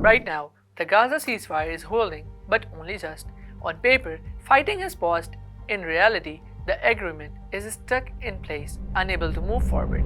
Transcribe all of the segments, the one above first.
Right now, the Gaza ceasefire is holding, but only just. On paper, fighting has paused. In reality, the agreement is stuck in place, unable to move forward.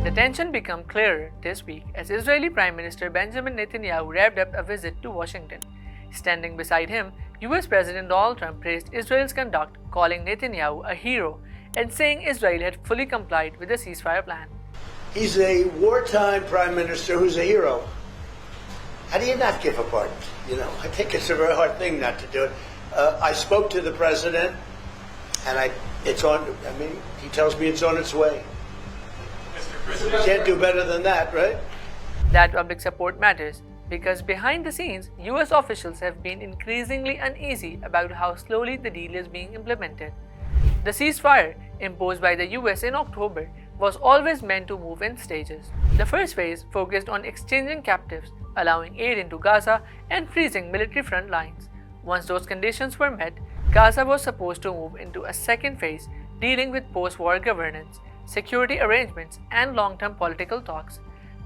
The tension became clearer this week as Israeli Prime Minister Benjamin Netanyahu wrapped up a visit to Washington. Standing beside him, US President Donald Trump praised Israel's conduct, calling Netanyahu a hero and saying Israel had fully complied with the ceasefire plan. He's a wartime prime minister who's a hero. How do you not give a pardon? I think it's a very hard thing not to do it. I spoke to the president, and he tells me it's on its way. Can't do better than that, right? That public support matters because behind the scenes, US officials have been increasingly uneasy about how slowly the deal is being implemented. The ceasefire, imposed by the US in October, was always meant to move in stages. The first phase focused on exchanging captives, allowing aid into Gaza, and freezing military front lines. Once those conditions were met, Gaza was supposed to move into a second phase dealing with post-war governance, security arrangements, and long-term political talks.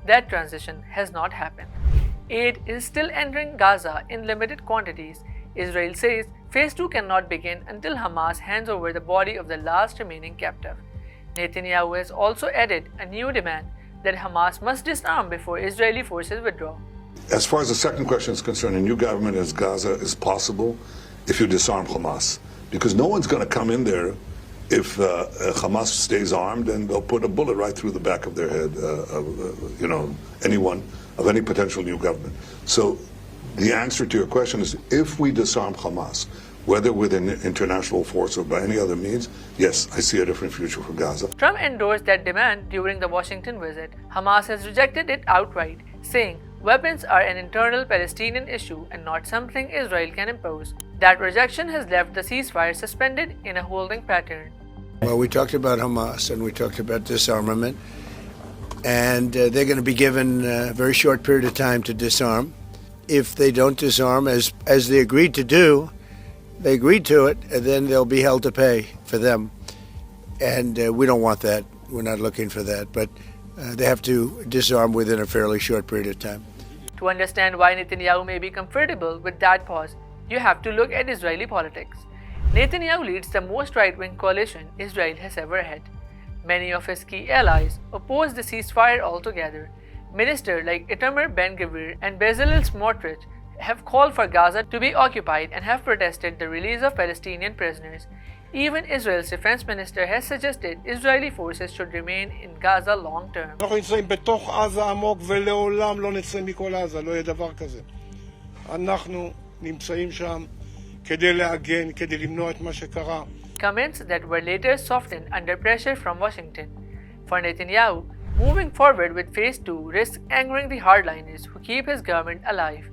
That transition has not happened. Aid is still entering Gaza in limited quantities. Israel says Phase 2 cannot begin until Hamas hands over the body of the last remaining captive. Netanyahu has also added a new demand that Hamas must disarm before Israeli forces withdraw. As far as the second question is concerned, a new government in Gaza is possible if you disarm Hamas, because no one's going to come in there if Hamas stays armed, and they'll put a bullet right through the back of their head, anyone of any potential new government. So the answer to your question is, if we disarm Hamas, whether with an international force or by any other means, yes, I see a different future for Gaza. Trump endorsed that demand during the Washington visit. Hamas has rejected it outright, saying weapons are an internal Palestinian issue and not something Israel can impose. That rejection has left the ceasefire suspended in a holding pattern. Well, we talked about Hamas and we talked about disarmament, and they're going to be given a very short period of time to disarm. If they don't disarm, as they agreed to do, they agreed to it, and then they'll be held to pay for them. And we don't want that. We're not looking for that. But they have to disarm within a fairly short period of time. To understand why Netanyahu may be comfortable with that pause, you have to look at Israeli politics. Netanyahu leads the most right-wing coalition Israel has ever had. Many of his key allies oppose the ceasefire altogether. Ministers like Itamar Ben-Gvir and Bezalel Smotrich have called for Gaza to be occupied and have protested the release of Palestinian prisoners. Even Israel's defense minister has suggested Israeli forces should remain in Gaza long term. אנחנו נמצאים בתוך עזה עמוק ולעולם לא נצא מכל עזה, לא יהיה דבר כזה. אנחנו נמצאים שם כדי להגן, כדי למנוע את מה שקרה. Comments that were later softened under pressure from Washington. For Netanyahu, moving forward with Phase 2 risks angering the hardliners who keep his government alive.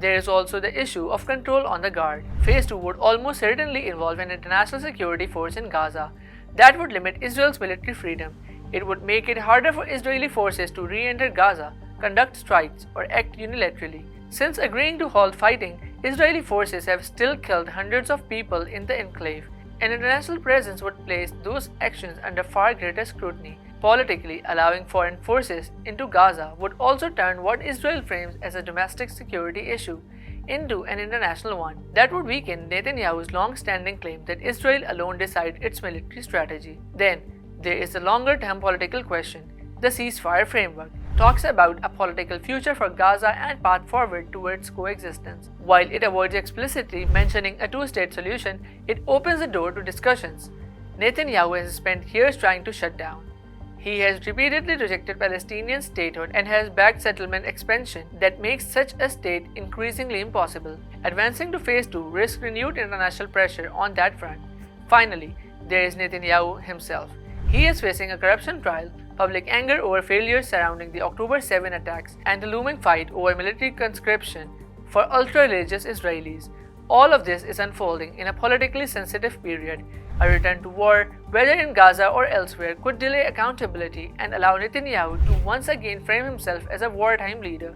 There is also the issue of control on the guard. Phase 2 would almost certainly involve an international security force in Gaza. That would limit Israel's military freedom. It would make it harder for Israeli forces to re-enter Gaza, conduct strikes, or act unilaterally. Since agreeing to halt fighting, Israeli forces have still killed hundreds of people in the enclave. An international presence would place those actions under far greater scrutiny. Politically, allowing foreign forces into Gaza would also turn what Israel frames as a domestic security issue into an international one. That would weaken Netanyahu's long-standing claim that Israel alone decides its military strategy. Then, there is the longer-term political question. The ceasefire framework talks about a political future for Gaza and path forward towards coexistence. While it avoids explicitly mentioning a two-state solution, it opens the door to discussions Netanyahu has spent years trying to shut down. He has repeatedly rejected Palestinian statehood and has backed settlement expansion that makes such a state increasingly impossible. Advancing to Phase 2 risks renewed international pressure on that front. Finally, there is Netanyahu himself. He is facing a corruption trial, public anger over failures surrounding the October 7 attacks, and the looming fight over military conscription for ultra-religious Israelis. All of this is unfolding in a politically sensitive period. A return to war, whether in Gaza or elsewhere, could delay accountability and allow Netanyahu to once again frame himself as a wartime leader.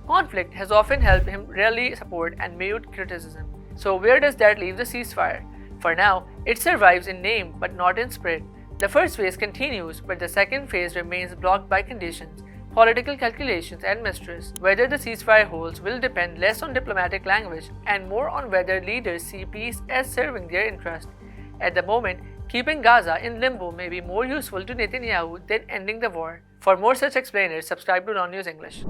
Conflict has often helped him rally support and mute criticism. So where does that leave the ceasefire? For now, it survives in name but not in spirit. The first phase continues, but the second phase remains blocked by conditions, political calculations, and mistrust. Whether the ceasefire holds will depend less on diplomatic language and more on whether leaders see peace as serving their interest. At the moment, keeping Gaza in limbo may be more useful to Netanyahu than ending the war. For more such explainers, subscribe to DawnNews English.